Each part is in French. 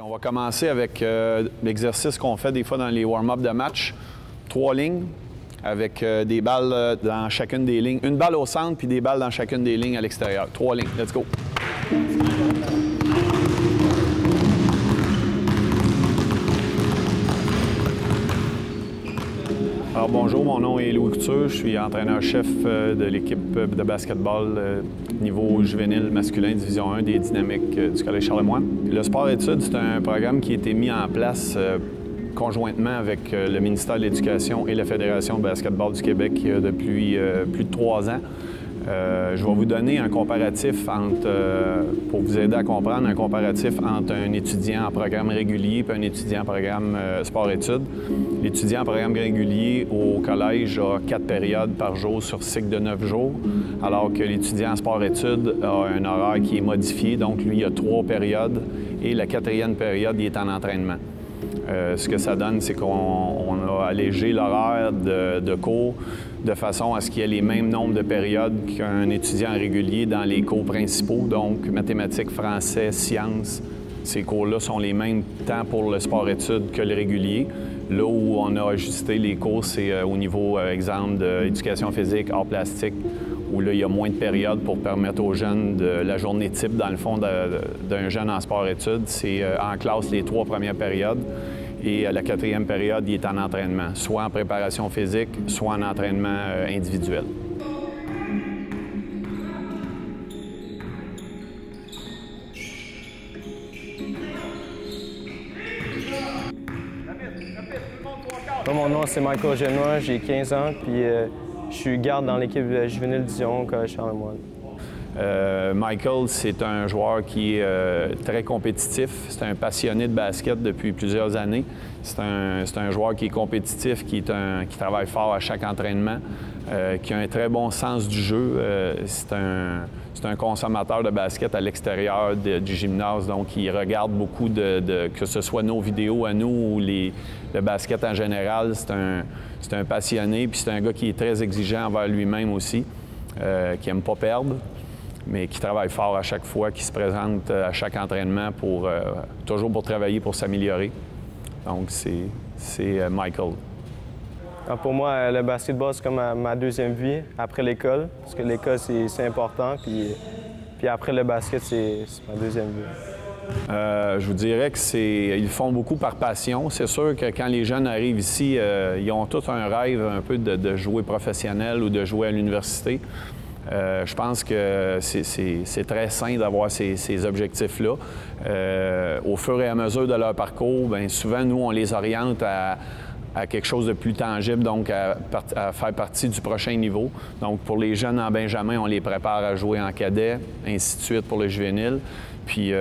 On va commencer avec l'exercice qu'on fait des fois dans les warm-up de match. 3 lignes avec des balles dans chacune des lignes. Une balle au centre puis des balles dans chacune des lignes à l'extérieur. 3 lignes. Let's go. Alors bonjour, mon nom est Louis Couture. Je suis entraîneur-chef de l'équipe de basketball niveau juvénile masculin Division 1 des Dynamiques du Collège Charlemagne. Le sport-études, c'est un programme qui a été mis en place conjointement avec le ministère de l'Éducation et la Fédération de basketball du Québec depuis plus de 3 ans. Je vais vous donner un comparatif pour vous aider à comprendre, un comparatif entre un étudiant en programme régulier et un étudiant en programme sport-études. L'étudiant en programme régulier au collège a 4 périodes par jour sur cycle de 9 jours, alors que l'étudiant en sport-études a un horaire qui est modifié, donc lui, il a 3 périodes et la 4e période, il est en entraînement. Ce que ça donne, c'est qu'on a allégé l'horaire de cours de façon à ce qu'il y ait les mêmes nombres de périodes qu'un étudiant régulier dans les cours principaux, donc mathématiques, français, sciences. Ces cours-là sont les mêmes tant pour le sport-études que le régulier. Là où on a ajusté les cours, c'est au niveau, exemple, d'éducation physique, arts plastiques, où là, il y a moins de périodes pour permettre aux jeunes de la journée type, dans le fond, d'un jeune en sport-études. C'est en classe les 3 premières périodes. Et la 4e période, il est en entraînement, soit en préparation physique, soit en entraînement individuel. Mon nom, c'est Michael Genois, j'ai 15 ans, puis je suis garde dans l'équipe juvénile Dijon au Collège Charlemagne. Michael, c'est un joueur qui est très compétitif. C'est un passionné de basket depuis plusieurs années. C'est un joueur qui est compétitif, qui travaille fort à chaque entraînement, qui a un très bon sens du jeu. C'est un consommateur de basket à l'extérieur du gymnase, donc il regarde beaucoup que ce soit nos vidéos à nous ou le basket en général. C'est un passionné, puis c'est un gars qui est très exigeant envers lui-même aussi, qui n'aime pas perdre, mais qui travaille fort à chaque fois, qui se présente à chaque entraînement toujours pour travailler, pour s'améliorer. Donc, c'est Michael. Alors pour moi, le basketball, c'est comme ma 2e vie après l'école, parce que l'école, c'est important, puis après le basket, c'est ma 2e vie. Je vous dirais qu'ils le font beaucoup par passion. C'est sûr que quand les jeunes arrivent ici, ils ont tous un rêve un peu de jouer professionnel ou de jouer à l'université. Je pense que c'est très sain d'avoir ces objectifs-là. Au fur et à mesure de leur parcours, bien, souvent, nous, on les oriente à quelque chose de plus tangible, donc à faire partie du prochain niveau. Donc, pour les jeunes en Benjamin, on les prépare à jouer en cadet, ainsi de suite pour le juvénile. Puis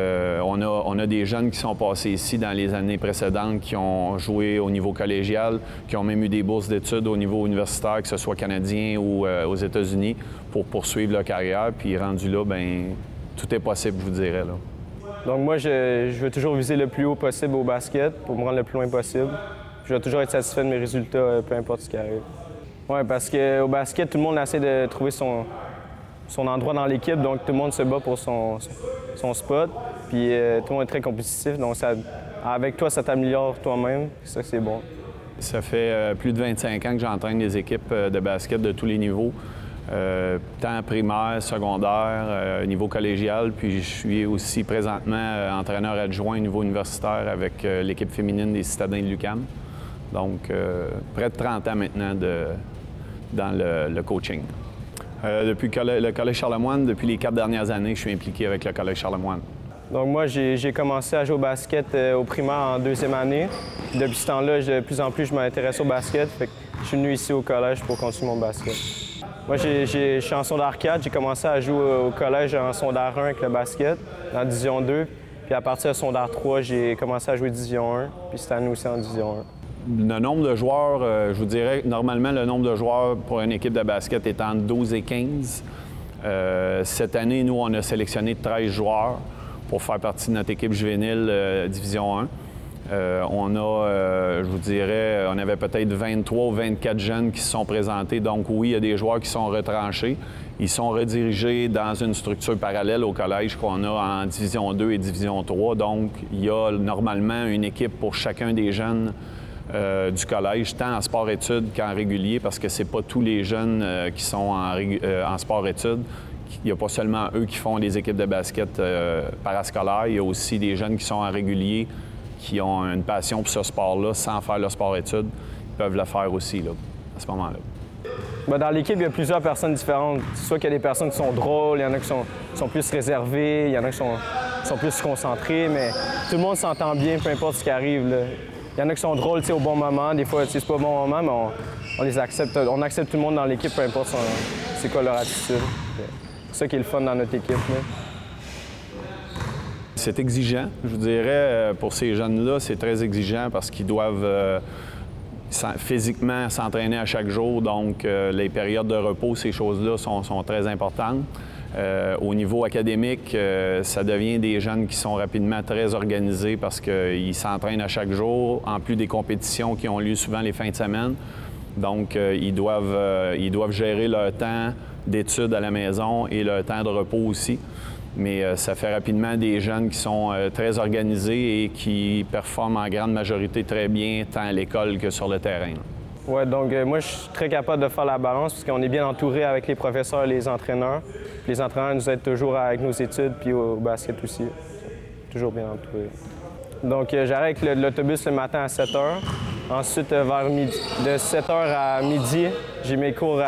on a des jeunes qui sont passés ici dans les années précédentes, qui ont joué au niveau collégial, qui ont même eu des bourses d'études au niveau universitaire, que ce soit canadien ou aux États-Unis, pour poursuivre leur carrière. Puis rendu là, bien, tout est possible, je vous dirais, là. Donc moi, je veux toujours viser le plus haut possible au basket pour me rendre le plus loin possible. Je vais toujours être satisfait de mes résultats, peu importe ce qui arrive. Oui, parce qu'au basket, tout le monde essaie de trouver son endroit dans l'équipe, donc tout le monde se bat pour son spot. Puis tout le monde est très compétitif, donc avec toi, ça t'améliore toi-même. Ça, c'est bon. Ça fait plus de 25 ans que j'entraîne des équipes de basket de tous les niveaux, tant primaire, secondaire, niveau collégial. Puis je suis aussi présentement entraîneur adjoint au niveau universitaire avec l'équipe féminine des Citadins de l'UQAM. Donc, près de 30 ans maintenant dans le coaching. Depuis le Collège Charlemagne, depuis les 4 dernières années, je suis impliqué avec le Collège Charlemagne. Donc moi, j'ai commencé à jouer au basket au primaire en 2e année. Depuis ce temps-là, de plus en plus, je m'intéresse au basket. Fait que je suis venu ici au collège pour continuer mon basket. Moi, je suis en secondaire 4. J'ai commencé à jouer au collège en secondaire 1 avec le basket, en Division 2. Puis à partir de secondaire 3, j'ai commencé à jouer Division 1. Puis cette année aussi en Division 1. Le nombre de joueurs, je vous dirais, normalement, le nombre de joueurs pour une équipe de basket est entre 12 et 15. Cette année, nous, on a sélectionné 13 joueurs pour faire partie de notre équipe juvénile Division 1. On a, je vous dirais, on avait peut-être 23 ou 24 jeunes qui se sont présentés. Donc oui, il y a des joueurs qui sont retranchés. Ils sont redirigés dans une structure parallèle au collège qu'on a en Division 2 et Division 3. Donc, il y a normalement une équipe pour chacun des jeunes du collège, tant en sport-études qu'en régulier, parce que c'est pas tous les jeunes qui sont en sport-études. Il n'y a pas seulement eux qui font des équipes de basket parascolaires, il y a aussi des jeunes qui sont en régulier, qui ont une passion pour ce sport-là, sans faire le sport-études. Ils peuvent le faire aussi, là, à ce moment-là. Bien, dans l'équipe, il y a plusieurs personnes différentes. Soit qu'il y a des personnes qui sont drôles, il y en a qui sont plus réservées, il y en a qui sont plus concentrés, mais tout le monde s'entend bien, peu importe ce qui arrive, là. Il y en a qui sont drôles au bon moment, des fois c'est pas le bon moment, mais on les accepte. On accepte tout le monde dans l'équipe, peu importe c'est quoi leur attitude. C'est ça qui est le fun dans notre équipe, là. C'est exigeant, je vous dirais, pour ces jeunes-là, c'est très exigeant parce qu'ils doivent physiquement s'entraîner à chaque jour, donc les périodes de repos, ces choses-là sont très importantes. Au niveau académique, ça devient des jeunes qui sont rapidement très organisés parce qu'ils s'entraînent à chaque jour, en plus des compétitions qui ont lieu souvent les fins de semaine. Donc, ils doivent gérer leur temps d'études à la maison et leur temps de repos aussi. Mais ça fait rapidement des jeunes qui sont très organisés et qui performent en grande majorité très bien, tant à l'école que sur le terrain. Oui, donc moi, je suis très capable de faire la balance parce qu'on est bien entouré avec les professeurs et les entraîneurs. Les entraîneurs nous aident toujours avec nos études puis au basket aussi. Toujours bien entouré. Donc, j'arrive avec l'autobus le matin à 7 h. Ensuite, vers midi, de 7 h à midi, j'ai mes cours.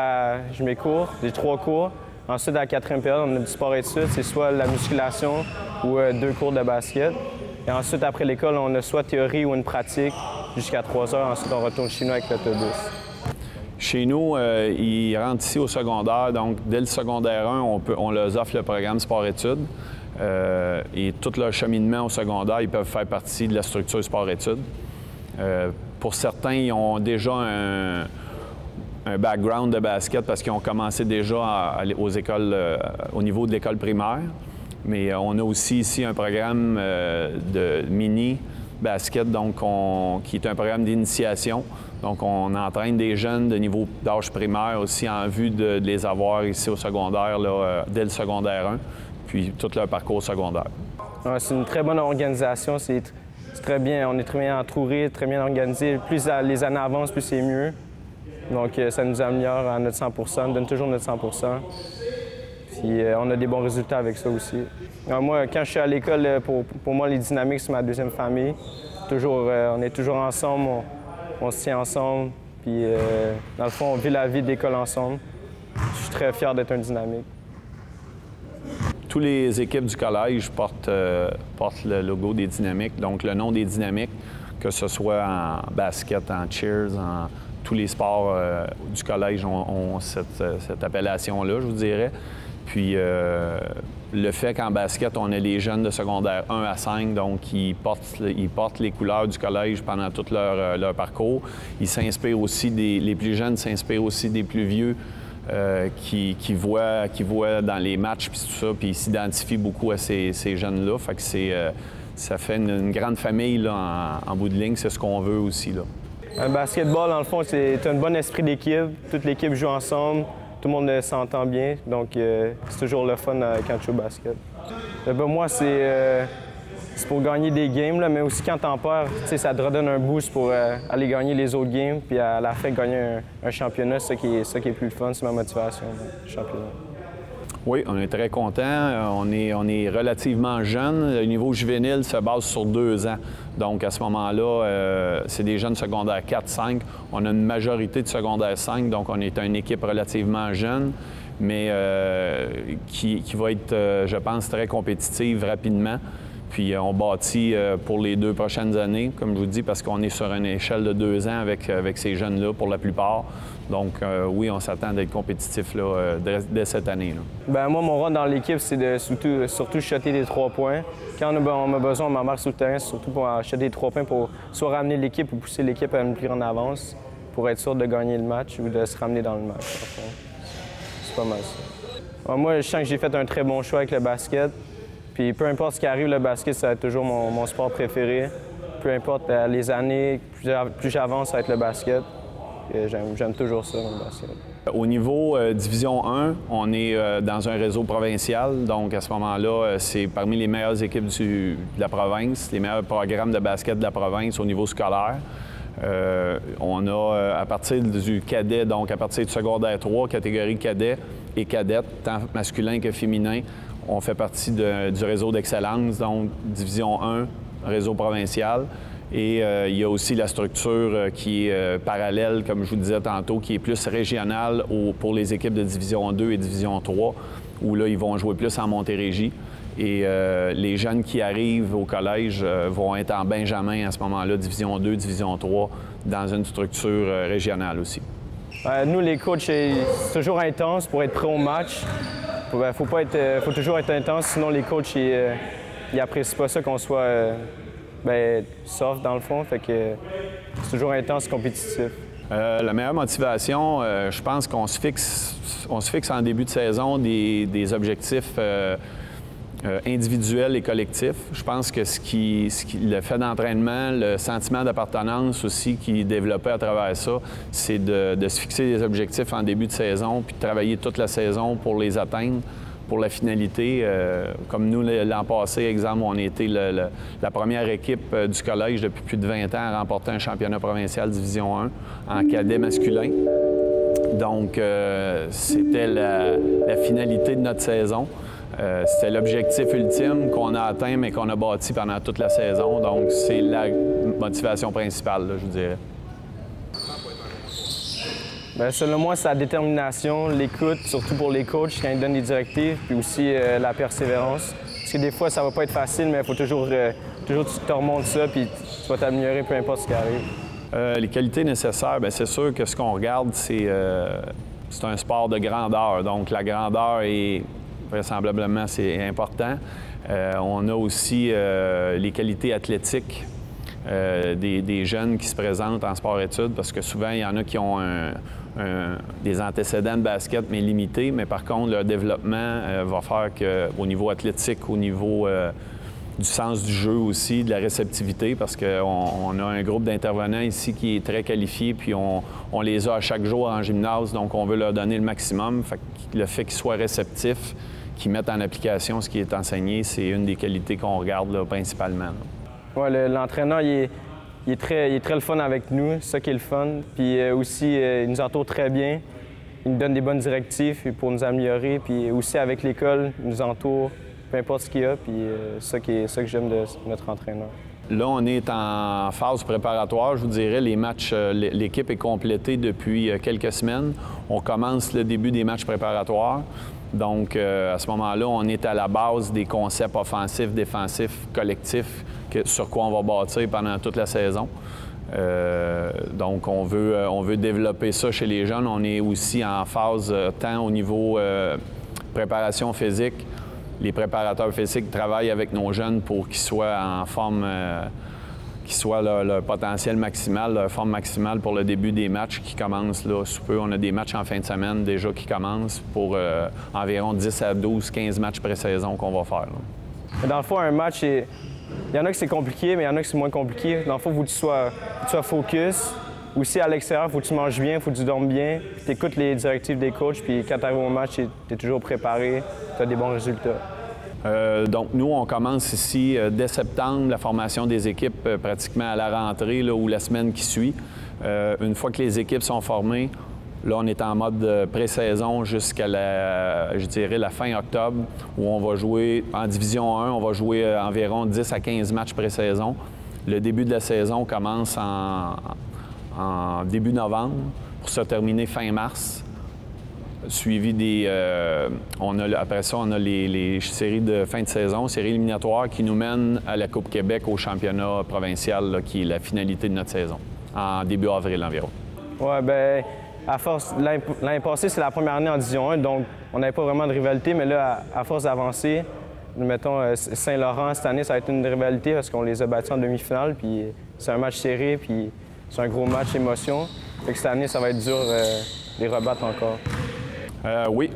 J'ai 3 cours. Ensuite, à la 4e période, on a du sport-études. C'est soit la musculation ou 2 cours de basket. Et ensuite, après l'école, on a soit théorie ou une pratique jusqu'à 3 h. Ensuite, on retourne chez nous avec l'autobus. Chez nous, ils rentrent ici au secondaire. Donc, dès le secondaire 1, on leur offre le programme sport-études. Et tout leur cheminement au secondaire, ils peuvent faire partie de la structure sport-études. Pour certains, ils ont déjà un background de basket parce qu'ils ont commencé déjà aux écoles, au niveau de l'école primaire. Mais on a aussi ici un programme de mini-basket, donc qui est un programme d'initiation. Donc, on entraîne des jeunes de niveau d'âge primaire aussi en vue de les avoir ici au secondaire, là, dès le secondaire 1, puis tout leur parcours secondaire. Ouais, c'est une très bonne organisation. C'est très bien. On est très bien entouré, très bien organisé. Plus les années avancent, plus c'est mieux. Donc, ça nous améliore à notre 100 %, on donne toujours notre 100 %. Puis, on a des bons résultats avec ça aussi. Alors, moi, quand je suis à l'école, pour moi, les dynamiques, c'est ma deuxième famille. On est toujours ensemble, on se tient ensemble. Puis, dans le fond, on vit la vie d'école ensemble. Je suis très fier d'être un dynamique. Tous les équipes du collège portent le logo des Dynamiques, donc le nom des Dynamiques, que ce soit en basket, en cheers, en tous les sports du collège ont cette appellation-là, je vous dirais. Puis le fait qu'en basket, on a les jeunes de secondaire 1 à 5, donc ils portent les couleurs du collège pendant tout leur parcours. Ils s'inspirent aussi les plus jeunes s'inspirent aussi des plus vieux. Qui voient dans les matchs puis tout ça, puis ils s'identifient beaucoup à ces jeunes-là. Fait que ça fait une grande famille là, en bout de ligne, c'est ce qu'on veut aussi. Là. Un basketball, dans le fond, c'est un bon esprit d'équipe. Toute l'équipe joue ensemble, tout le monde s'entend bien. Donc, c'est toujours le fun quand tu joues au basket. Moi, c'est pour gagner des games, là, mais aussi quand t'en perds, ça te redonne un boost pour aller gagner les autres games, puis à la fin, gagner un championnat, c'est ça qui est plus le fun, c'est ma motivation, le championnat. Oui, on est très contents. On est relativement jeunes. Le niveau juvénile se base sur 2 ans. Donc, à ce moment-là, c'est des jeunes secondaires 4-5. On a une majorité de secondaire 5, donc on est une équipe relativement jeune, mais qui va être, je pense, très compétitive rapidement. Puis on bâtit pour les 2 prochaines années, comme je vous dis, parce qu'on est sur une échelle de 2 ans avec ces jeunes-là pour la plupart. Donc oui, on s'attend d'être compétitif là, dès cette année. Là. Bien, moi, mon rôle dans l'équipe, c'est de surtout shotter des 3 points. Quand on a besoin, on m'embarque sur le terrain, surtout pour shotter des 3 points pour soit ramener l'équipe ou pousser l'équipe à une plus grande avance pour être sûr de gagner le match ou de se ramener dans le match. C'est pas mal ça. Alors, moi, je sens que j'ai fait un très bon choix avec le basket. Puis peu importe ce qui arrive, le basket, ça va être toujours mon sport préféré. peu importe les années, plus j'avance avec le basket. J'aime toujours ça dans le basket. Au niveau Division 1, on est dans un réseau provincial. Donc, à ce moment-là, c'est parmi les meilleures équipes de la province, les meilleurs programmes de basket de la province au niveau scolaire. On a, à partir du cadet, donc à partir du secondaire 3, catégorie cadet et cadette, tant masculin que féminin, on fait partie du réseau d'excellence, donc Division 1, réseau provincial. Et il y a aussi la structure qui est parallèle, comme je vous disais tantôt, qui est plus régionale pour les équipes de Division 2 et Division 3, où là, ils vont jouer plus en Montérégie. Et les jeunes qui arrivent au collège vont être en Benjamin à ce moment-là, Division 2, Division 3, dans une structure régionale aussi. Nous, les coachs, c'est toujours intense pour être prêt au match. Faut toujours être intense, sinon les coachs, ils apprécient pas ça qu'on soit soft dans le fond. Fait que c'est toujours intense, compétitif. La meilleure motivation, je pense qu'on se fixe en début de saison des objectifs individuels et collectifs. Je pense que le fait d'entraînement, le sentiment d'appartenance aussi qui est développé à travers ça, c'est de se fixer des objectifs en début de saison puis de travailler toute la saison pour les atteindre, pour la finalité. Comme nous, l'an passé, exemple, on a été la première équipe du collège depuis plus de 20 ans à remporter un championnat provincial Division 1 en cadet masculin. Donc, c'était la finalité de notre saison. C'était l'objectif ultime qu'on a atteint, mais qu'on a bâti pendant toute la saison. Donc, c'est la motivation principale, là, je vous dirais. Bien, selon moi, c'est la détermination, l'écoute, surtout pour les coachs quand ils donnent des directives, puis aussi la persévérance. Parce que des fois, ça va pas être facile, mais il faut toujours tu te remontes ça, puis tu vas t'améliorer peu importe ce qui arrive. Les qualités nécessaires, bien, c'est sûr que ce qu'on regarde, c'est un sport de grandeur. Donc, la grandeur est vraisemblablement, c'est important. On a aussi les qualités athlétiques des jeunes qui se présentent en sport-études, parce que souvent, il y en a qui ont des antécédents de basket, mais limités. Mais par contre, leur développement va faire qu'au niveau athlétique, au niveau du sens du jeu aussi, de la réceptivité, parce qu'on a un groupe d'intervenants ici qui est très qualifié, puis on les a à chaque jour en gymnase, donc on veut leur donner le maximum. Fait que le fait qu'ils soient réceptifs, qu'ils mettent en application ce qui est enseigné, c'est une des qualités qu'on regarde là, principalement. Ouais, l'entraîneur, il est très le fun avec nous, c'est ça qui est le fun. Puis aussi, il nous entoure très bien. Il nous donne des bonnes directives pour nous améliorer. Puis aussi, avec l'école, il nous entoure, peu importe ce qu'il y a. Puis c'est ça que j'aime de notre entraîneur. Là, on est en phase préparatoire. Je vous dirais, les matchs, l'équipe est complétée depuis quelques semaines. On commence le début des matchs préparatoires. Donc, à ce moment-là, on est à la base des concepts offensifs, défensifs, collectifs, sur quoi on va bâtir pendant toute la saison. Donc, on veut développer ça chez les jeunes. On est aussi en phase tant au niveau préparation physique. Les préparateurs physiques travaillent avec nos jeunes pour qu'ils soient en forme, qu'ils soient leur potentiel maximal, leur forme maximale pour le début des matchs qui commencent là sous peu. On a des matchs en fin de semaine déjà qui commencent pour environ 10 à 12, 15 matchs pré-saison qu'on va faire. Là. Dans le fond, un match, il y en a que c'est compliqué, mais il y en a que c'est moins compliqué. Dans le fond, il faut que tu sois focus. Aussi, à l'extérieur, il faut que tu manges bien, il faut que tu dormes bien. Tu écoutes les directives des coachs, puis quand tu arrives au match, tu es toujours préparé, tu as des bons résultats. Donc, nous, on commence ici dès septembre, la formation des équipes pratiquement à la rentrée là, ou la semaine qui suit. Une fois que les équipes sont formées, là, on est en mode pré-saison jusqu'à la fin octobre, où on va jouer en Division 1, on va jouer environ 10 à 15 matchs pré-saison. Le début de la saison commence en début novembre pour se terminer fin mars. Suivi après ça, on a les séries de fin de saison, séries éliminatoires qui nous mènent à la Coupe Québec au championnat provincial, là, qui est la finalité de notre saison, en début avril environ. Oui, bien, à force, l'année passée, c'est la première année en Division 1, donc on n'avait pas vraiment de rivalité, mais là, à force d'avancer, mettons Saint-Laurent, cette année, ça va être une rivalité parce qu'on les a battus en demi-finale, puis c'est un match serré, puis c'est un gros match émotion. Fait que cette année, ça va être dur de les rebattre encore. Oui,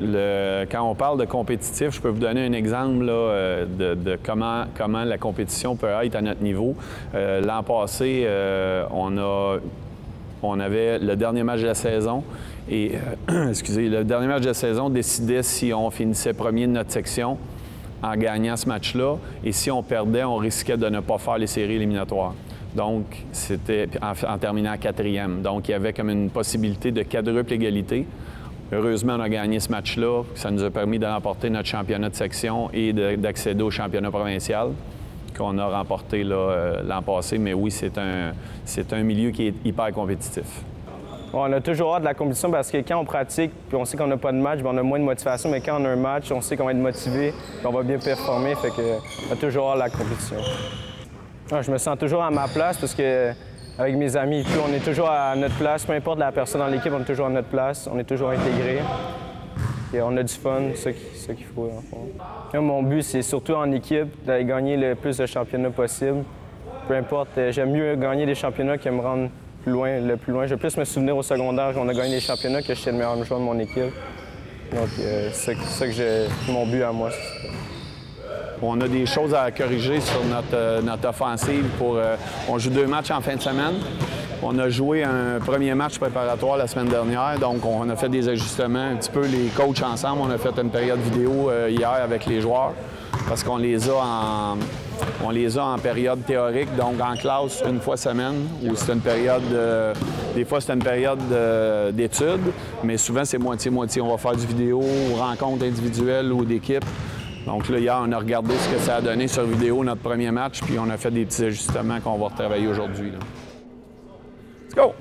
quand on parle de compétitif, je peux vous donner un exemple là, de comment la compétition peut être à notre niveau. L'an passé, on avait le dernier match de la saison et, excusez, le dernier match de la saison décidait si on finissait premier de notre section en gagnant ce match-là et si on perdait, on risquait de ne pas faire les séries éliminatoires. Donc, c'était en terminant 4e. Donc, il y avait comme une possibilité de quadruple égalité. Heureusement, on a gagné ce match-là. Ça nous a permis de remporter notre championnat de section et d'accéder au championnat provincial qu'on a remporté l'an passé. Mais oui, c'est un milieu qui est hyper compétitif. On a toujours hâte de la compétition parce que quand on pratique puis on sait qu'on n'a pas de match, on a moins de motivation. Mais quand on a un match, on sait qu'on va être motivé et on va bien performer. Fait qu'on a toujours hâte de la compétition. Je me sens toujours à ma place parce que avec mes amis et tout, on est toujours à notre place. Peu importe la personne dans l'équipe, on est toujours à notre place. On est toujours intégrés. Et on a du fun, c'est ce qu'il faut. Mon but, c'est surtout en équipe, d'aller gagner le plus de championnats possible. Peu importe, j'aime mieux gagner des championnats que me rendre le plus loin. Je veux plus me souvenir au secondaire qu'on a gagné des championnats que j'étais le meilleur joueur de mon équipe. Donc, c'est ça que mon but à moi. On a des choses à corriger sur notre offensive. On joue 2 matchs en fin de semaine. On a joué un premier match préparatoire la semaine dernière, donc on a fait des ajustements un petit peu les coachs ensemble. On a fait une période vidéo hier avec les joueurs parce qu'on les a en période théorique, donc en classe une fois semaine, où c'est une période, des fois c'est une période d'études, mais souvent c'est moitié-moitié. On va faire du vidéo, rencontres individuelles ou d'équipe. Donc là, hier, on a regardé ce que ça a donné sur vidéo, notre premier match, puis on a fait des petits ajustements qu'on va retravailler aujourd'hui. Let's go!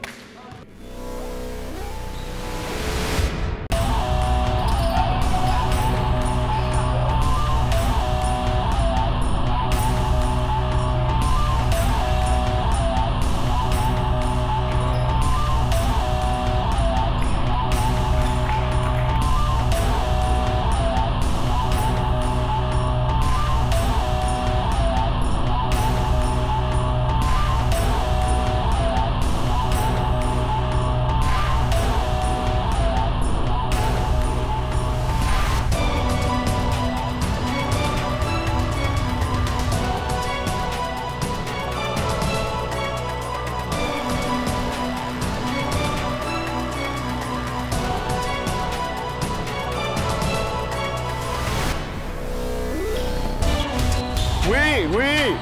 Oui!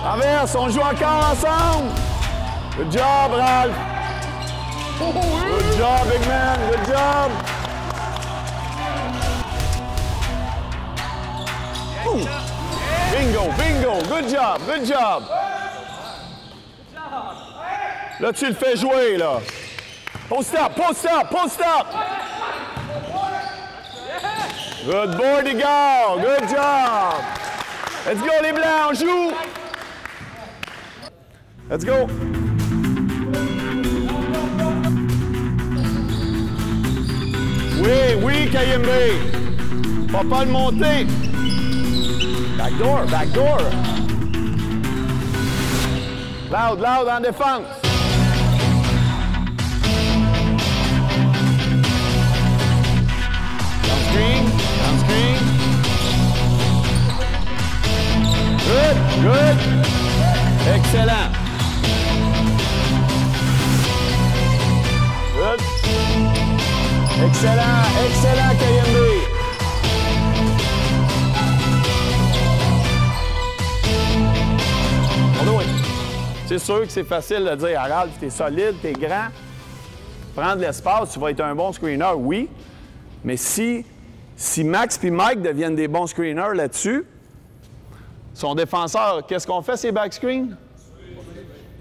Traverse, on joue encore ensemble! Good job, Ralph! Good job, big man! Good job! Ooh. Bingo! Good job! Good job! Là, tu le fais jouer, là! Post up! Good boy, les gars! Good job! Let's go, les Blancs, on joue! Let's go! Oui, KMB! Pas le monter! Backdoor! Loud en défense! Down screen! Good! Excellent! Good! Excellent, KMB! C'est sûr que c'est facile de dire à Ralph, t'es solide, t'es grand, prends de l'espace, tu vas être un bon screener, oui. Mais si Max et Mike deviennent des bons screeners là-dessus, son défenseur, qu'est-ce qu'on fait, ces back screens?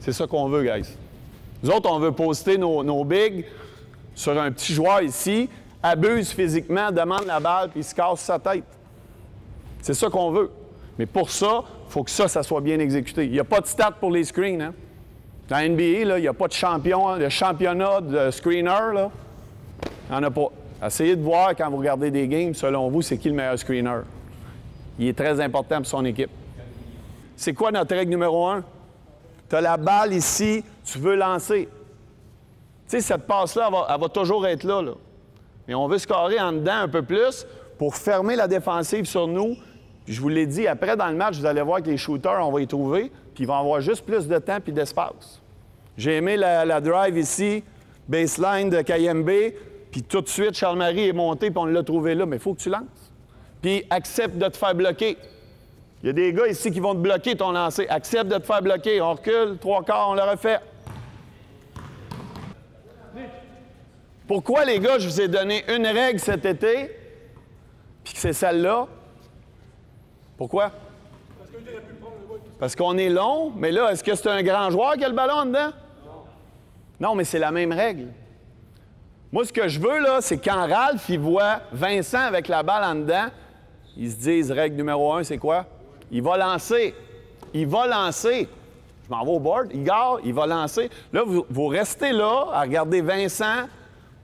C'est ça qu'on veut, guys. Nous autres, on veut poster nos bigs sur un petit joueur ici, abuse physiquement, demande la balle, puis il se casse sa tête. C'est ça qu'on veut. Mais pour ça, il faut que ça soit bien exécuté. Il n'y a pas de stats pour les screens. Hein? Dans la NBA, là, il n'y a pas de championnat de screener. Là. Il n'y en a pas. Essayez de voir, quand vous regardez des games, selon vous, c'est qui le meilleur screener. Il est très important pour son équipe. C'est quoi notre règle numéro 1? Tu as la balle ici, tu veux lancer. Tu sais, cette passe-là, elle va toujours être là. mais on veut scorer en dedans un peu plus pour fermer la défensive sur nous. Puis je vous l'ai dit, après, dans le match, vous allez voir que les shooters, on va y trouver, puis ils vont avoir juste plus de temps puis d'espace. J'ai aimé la drive ici, baseline de Kayembe, puis tout de suite, Charles-Marie est monté, puis on l'a trouvé là. Mais il faut que tu lances. Puis accepte de te faire bloquer. Il y a des gars ici qui vont te bloquer ton lancer. Accepte de te faire bloquer. On recule, 3/4, on le refait. Pourquoi, les gars, je vous ai donné une règle cet été, puis que c'est celle-là? Pourquoi? Parce qu'on est long, mais là, est-ce que c'est un grand joueur qui a le ballon en dedans? Non, mais c'est la même règle. Moi, ce que je veux, là, c'est quand Ralph, il voit Vincent avec la balle en dedans, ils se disent, règle numéro 1, c'est quoi? Il va lancer. Il va lancer. Je m'en vais au board, il garde, il va lancer. Là, vous restez là à regarder Vincent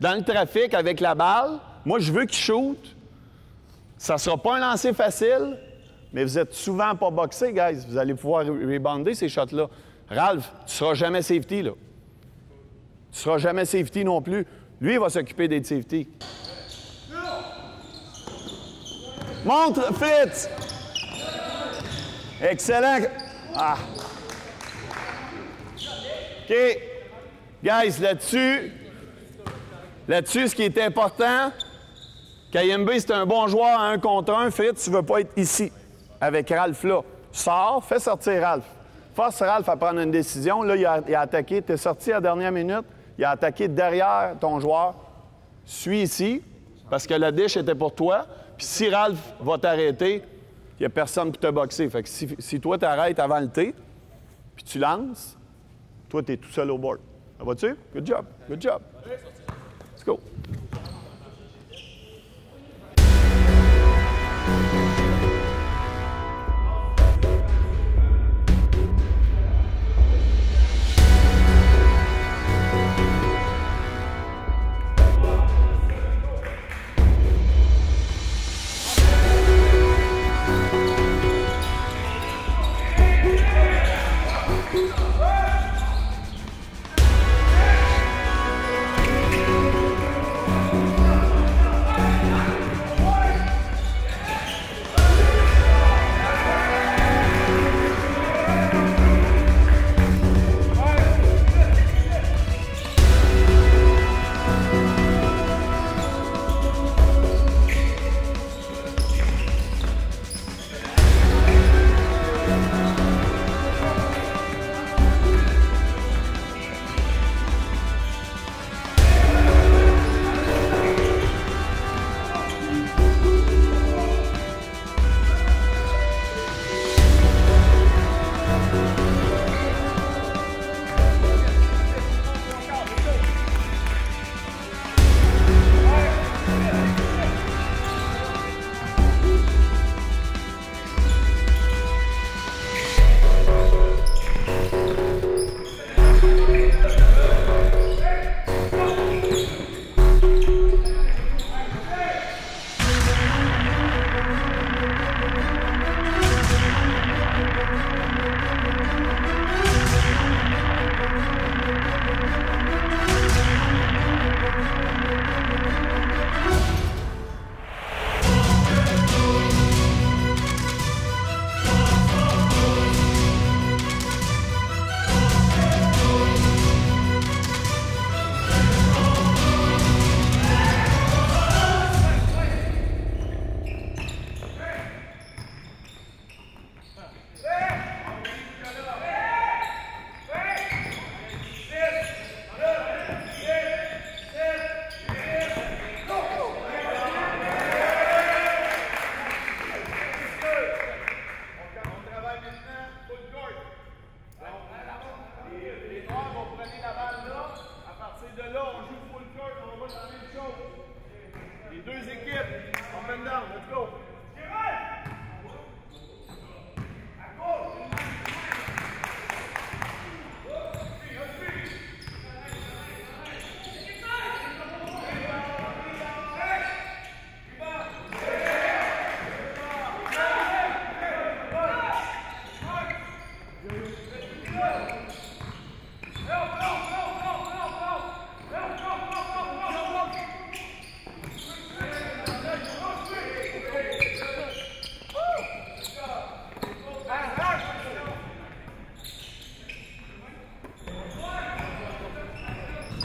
dans le trafic avec la balle. Moi, je veux qu'il shoot. Ça ne sera pas un lancer facile, mais vous êtes souvent pas boxé, guys. Vous allez pouvoir rebounder ces shots-là. Ralph, tu ne seras jamais safety, là. Tu ne seras jamais safety non plus. Lui, il va s'occuper des safety. Montre, Fritz! Excellent! Ah! OK. Guys, là-dessus, ce qui est important, Kayembe, c'est un bon joueur à 1 contre 1. Fritz, tu ne veux pas être ici avec Ralph là. Sors, fais sortir Ralph. Force Ralph à prendre une décision. Là, il a attaqué. Tu es sorti à la dernière minute. Il a attaqué derrière ton joueur. Suis ici, parce que la dish était pour toi. Puis si Ralph va t'arrêter, il n'y a personne pour te boxer. Fait que si toi, tu arrêtes avant le T, puis tu lances, toi, tu es tout seul au board. Ça va-tu? Good job. Good job. Let's go.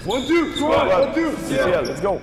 1, 2, 3, 1, 2. CCL, let's go!